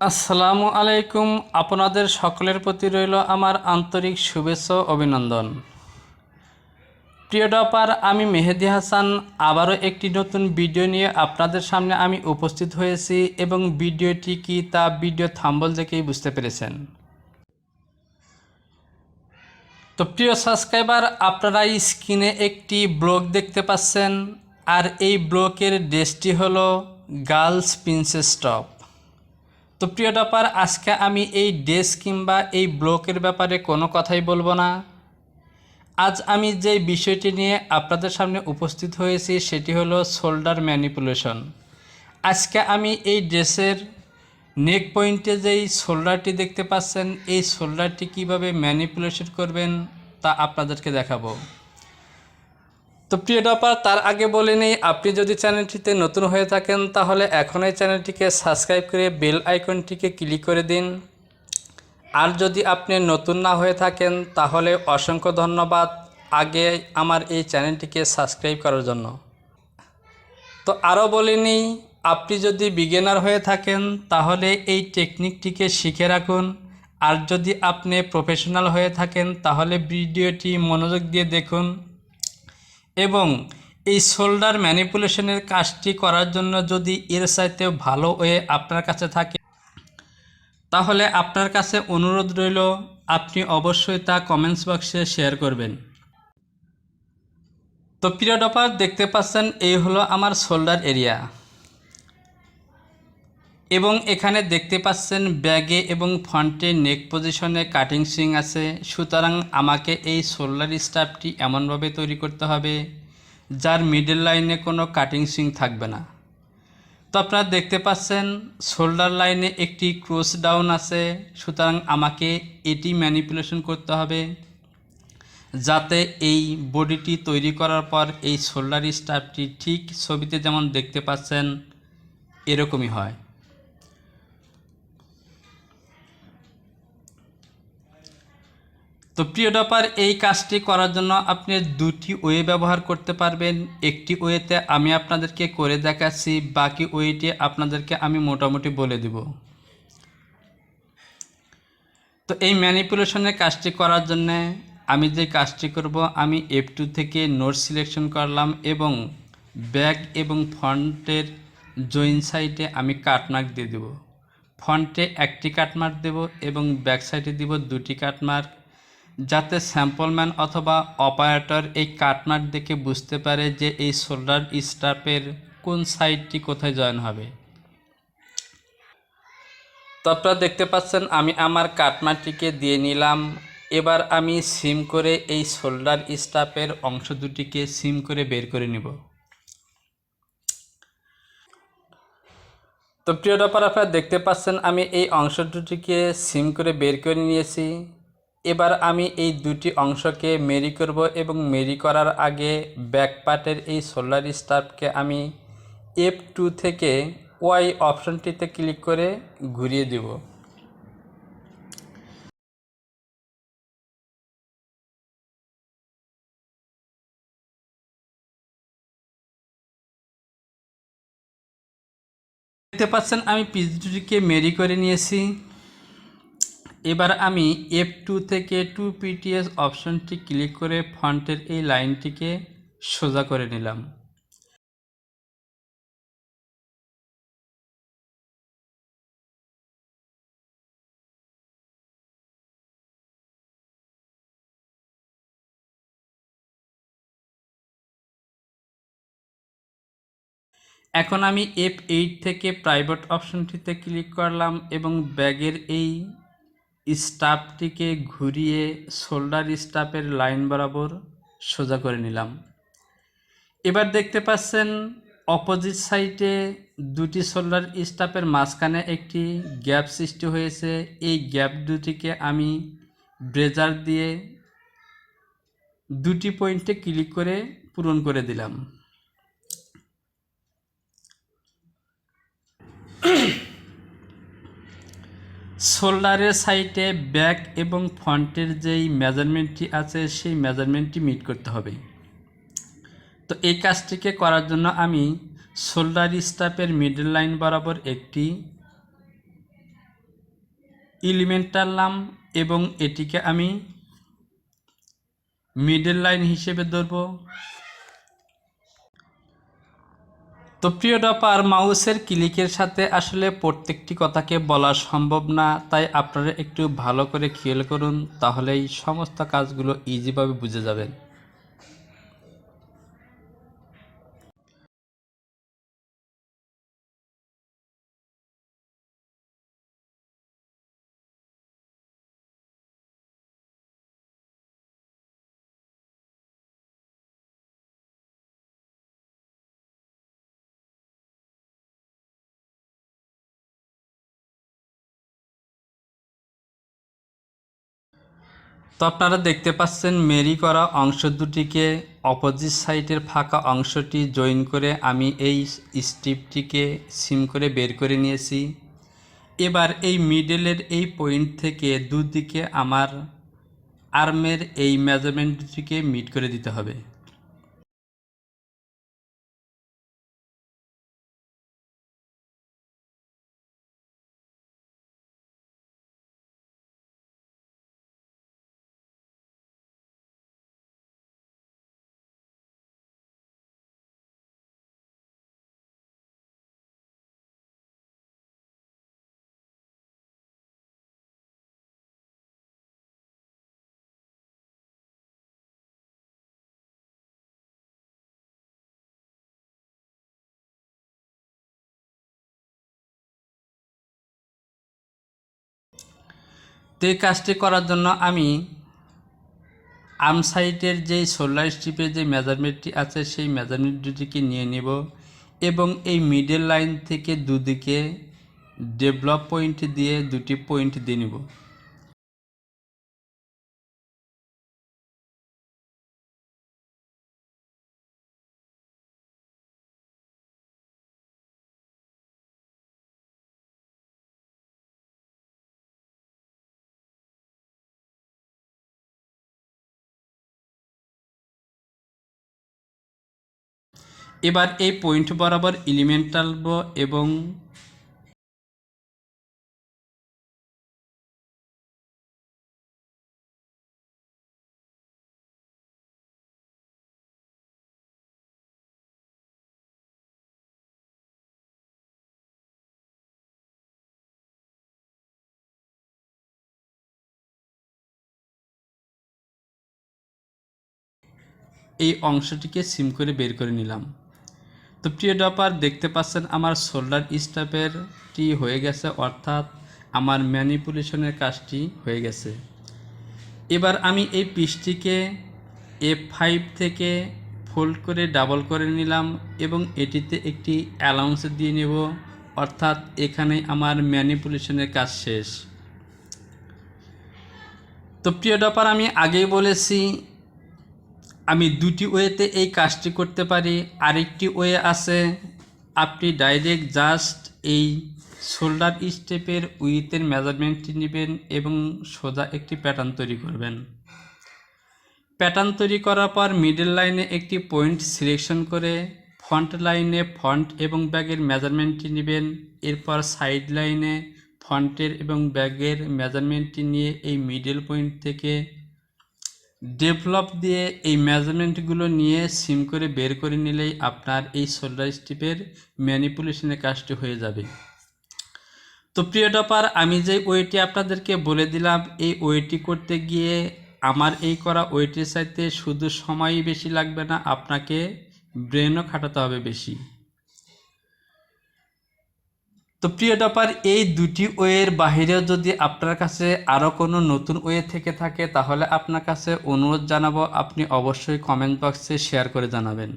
আসসালামু আলাইকুম। আপনাদের সকলের প্রতি রইল আমার আন্তরিক শুভেচ্ছা ও অভিনন্দন। প্রিয় ডপার, আমি মেহেদি হাসান আবারও একটি নতুন ভিডিও নিয়ে আপনাদের সামনে আমি উপস্থিত হয়েছি এবং ভিডিওটি কি তা ভিডিও থাম্বনেল দেখেই বুঝতে পেরেছেন। তো প্রিয় সাবস্ক্রাইবার, আপনারা স্ক্রিনে একটি ব্লগ দেখতে পাচ্ছেন, আর এই ব্লগের ড্রেসটি হলো গার্লস প্রিন্সেস টপ। তো প্রিয় ডপার, আজকে আমি এই ড্রেস কিংবা এই ব্লকের ব্যাপারে কোনো কথাই বলবো না। আজ আমি যে বিষয়টি নিয়ে আপনাদের সামনে উপস্থিত হয়েছি সেটি হলো শোল্ডার ম্যানিপুলেশন। আজকে আমি এই ড্রেসের নেক পয়েন্টে যেই শোল্ডারটি দেখতে পাচ্ছেন, এই শোল্ডারটি কিভাবে ম্যানিপুলেশন করবেন তা আপনাদেরকে দেখাবো। তো প্রিয় ডপার, তার আগে বলে নেই, আপনি যদি চ্যানেলটিতে নতুন হয়ে থাকেন তাহলে এখনই চ্যানেলটিকে সাবস্ক্রাইব করে বেল আইকনটিকে ক্লিক করে দিন। আর যদি আপনি নতুন না হয়ে থাকেন তাহলে অসংখ্য ধন্যবাদ আগে আমার এই চ্যানেলটিকে সাবস্ক্রাইব করার জন্য। তো আরও বলে নিই, আপনি যদি বিগিনার হয়ে থাকেন তাহলে এই টেকনিকটিকে শিখে রাখুন, আর যদি আপনি প্রফেশনাল হয়ে থাকেন তাহলে ভিডিওটি মনোযোগ দিয়ে দেখুন। এবং এই শোল্ডার ম্যানিপুলেশনের কাজটি করার জন্য যদি এর চাইতেও ভালো ওয়ে আপনার কাছে থাকে তাহলে আপনার কাছে অনুরোধ রইল, আপনি অবশ্যই তা কমেন্টস বক্সে শেয়ার করবেন। তো প্রিয় ডপার, দেখতে পাচ্ছেন এই হলো আমার শোল্ডার এরিয়া, এবং এখানে দেখতে পাচ্ছেন ব্যাগে এবং ফ্রন্টে নেক পজিশনে কাটিং সুইং আছে। সুতরাং আমাকে এই শোল্ডার স্ট্রাপটি এমনভাবে তৈরি করতে হবে যার মিডল লাইনে কোনো কাটিং সুইং থাকবে না। তো আপনারা দেখতে পাচ্ছেন শোল্ডার লাইনে একটি ক্রস ডাউন আছে, সুতরাং আমাকে এটি ম্যানিপুলেশন করতে হবে যাতে এই বডিটি তৈরি করার পর এই শোল্ডার স্ট্রাপটি ঠিক ছবিতে যেমন দেখতে পাচ্ছেন এরকমই হয়। তো প্রিয় ডপার, এই কাজটি করার জন্য আপনি দুটি ওয়ে ব্যবহার করতে পারবেন। একটি ওয়েতে আমি আপনাদেরকে করে দেখাচ্ছি, বাকি ওয়েটি আপনাদেরকে আমি মোটামুটি বলে দেব। তো এই ম্যানিপুলেশনের কাজটি করার জন্য আমি যে কাজটি করব, আমি F2 থেকে নোট সিলেকশন করলাম এবং ব্যাক এবং ফ্রন্টের জয়েন সাইডে আমি কাটমার্ক দিয়ে দেব। ফ্রন্টে একটি কাটমার্ক দেব এবং ব্যাক সাইডে দিব দুটি কাটমার্ক, যাতে স্যাম্পলম্যান অথবা অপারেটর এই কাটমার্ক দেখে বুঝতে পারে যে এই শোল্ডার স্ট্রাপের কোন সাইডটি কোথায় জয়েন হবে। তো আপনারা দেখতে পাচ্ছেন আমি আমার কাটমার্কটিকে দিয়ে নিলাম। এবার আমি সিম করে এই শোল্ডার স্ট্রাপের অংশ দুটিকে সিম করে বের করে নিব। তো প্রিয় ডপার, আপনারা দেখতে পাচ্ছেন আমি এই অংশ দুটিকে সিম করে বের করে নিয়েছি। এবার আমি এই দুটি অংশকে মেরি করব এবং মেরি করার আগে ব্যাক পার্টের এই শোল্ডার স্ট্রাপকে আমি F2 থেকে ওয়াই অপশনটিতে ক্লিক করে ঘুরিয়ে দেব। দেখতে পাচ্ছেন আমি পিস দুটিকে মেরি করে নিয়েছি। এবার আমি F2 থেকে 2PTS অপশনটি ক্লিক করে ফ্রন্টের এই লাইনটিকে সোজা করে নিলাম। এখন আমি F8 থেকে প্রাইভেট অপশনটিতে ক্লিক করলাম এবং ব্যাগের এই স্ট্রাপটিকে ঘুরিয়ে শোল্ডার স্ট্রাপের লাইন বরাবর সোজা করে নিলাম। এবার দেখতে পাচ্ছেন অপোজিট সাইডে দুটি শোল্ডার স্ট্রাপের মাঝখানে একটি গ্যাপ সৃষ্টি হয়েছে। এই গ্যাপ দুটিকে আমি ব্রেজার দিয়ে দুটি পয়েন্টে ক্লিক করে পূরণ করে দিলাম। শোল্ডারের সাইডে ব্যাক এবং ফ্রন্টের যেই মেজারমেন্টটি আছে সেই মেজারমেন্টটি মিট করতে হবে। তো এই কাজটিকে করার জন্য আমি শোল্ডার স্ট্রাপের মিডল লাইন বরাবর একটি এলিমেন্ট টানলাম এবং এটিকে আমি মিডল লাইন হিসেবে ধরব। তো প্রিয় ডপার, মাউসের ক্লিকের সাথে আসলে প্রত্যেকটি কথাকে বলা সম্ভব না, তাই আপনারা একটু ভালো করে খেয়াল করুন, তাহলেই সমস্ত কাজগুলো ইজিভাবে বুঝে যাবেন। তো আপনারা দেখতে পাচ্ছেন মেরি করা অংশ দুটিকে অপোজিট সাইডের ফাঁকা অংশটি জয়েন করে আমি এই স্ট্রিপটিকে সিম করে বের করে নিয়েছি। এবার এই মিডলের এই পয়েন্ট থেকে দুদিকে আমার আর্মের এই মেজারমেন্টটিকে মিট করে দিতে হবে। তো এই কাজটি করার জন্য আমি আর্ম সাইডের যেই শোল্ডার স্ট্রিপের যে মেজারমেন্টটি আছে সেই মেজারমেন্ট দুটিকে নিয়ে নেব এবং এই মিডল লাইন থেকে দুদিকে ডেভেলপ পয়েন্ট দিয়ে দুটি পয়েন্ট দিয়ে নেব। এবার এই পয়েন্ট বরাবর এলিমেন্ট টানব এবং এই অংশটিকে সিম করে বের করে নিলাম। তো প্রিয় ডপার, দেখতে পাচ্ছেন আমার শোল্ডার স্ট্র্যাপেরটি হয়ে গেছে, অর্থাৎ আমার ম্যানিপুলেশনের কাজটি হয়ে গেছে। এবার আমি এই পিসটিকে F5 থেকে ফোল্ড করে ডাবল করে নিলাম এবং এটিতে একটি অ্যালাউন্স দিয়ে নেব, অর্থাৎ এখানে আমার ম্যানিপুলেশনের কাজ শেষ। তো প্রিয় ডপার, আমি আগেই বলেছি আমি দুটি ওয়েতে এই কাজটি করতে পারি। আরেকটি ওয়ে আছে, আপনি ডাইরেক্ট জাস্ট এই শোল্ডার স্টেপের উইথের মেজারমেন্টটি নেবেন এবং সোজা একটি প্যাটার্ন তৈরি করবেন। প্যাটার্ন তৈরি করার পর মিডল লাইনে একটি পয়েন্ট সিলেকশন করে ফ্রন্ট লাইনে ফ্রন্ট এবং ব্যাগের মেজারমেন্টটি নেবেন। এরপর সাইড লাইনে ফ্রন্টের এবং ব্যাগের মেজারমেন্টটি নিয়ে এই মিডল পয়েন্ট থেকে ডেভেলপ দিয়ে এই মেজারমেন্টগুলো নিয়ে সিম করে বের করে নিলেই আপনার এই শোল্ডার স্ট্রিপের ম্যানিপুলেশনের কাজটি হয়ে যাবে। তো প্রিয় ডপার, আমি যে ওয়েটি আপনাদেরকে বলে দিলাম, এই ওয়েটি করতে গিয়ে আমার এই করা ওয়েটের চাইতে শুধু সময়ই বেশি লাগবে না, আপনাকে ব্রেনও খাটাতে হবে বেশি। তো প্রিয় ডপার, এই দুটি ওয়ের বাহিরেও যদি আপনার কাছে আরও কোনো নতুন ওয়ে থেকে থাকে তাহলে আপনার কাছে অনুরোধ জানাবো, আপনি অবশ্যই কমেন্ট বক্সে শেয়ার করে জানাবেন।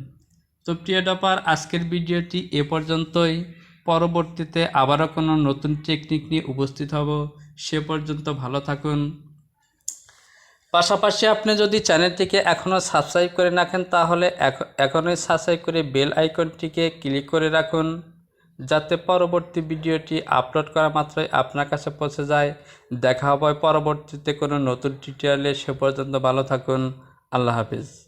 তো প্রিয় ডপার, আজকের ভিডিওটি এ পর্যন্তই। পরবর্তীতে আবারও কোনো নতুন টেকনিক নিয়ে উপস্থিত হব। সে পর্যন্ত ভালো থাকুন। পাশাপাশি আপনি যদি চ্যানেলটিকে এখনও সাবস্ক্রাইব করে রাখেন তাহলে এখনই সাবস্ক্রাইব করে বেল আইকনটিকে ক্লিক করে রাখুন, যাতে পরবর্তী ভিডিওটি আপলোড করা মাত্রই আপনার কাছে পৌঁছে যায়। দেখা হবে পরবর্তীতে কোনো নতুন টিউটোরিয়ালে। সে পর্যন্ত ভালো থাকুন। আল্লাহ হাফিজ।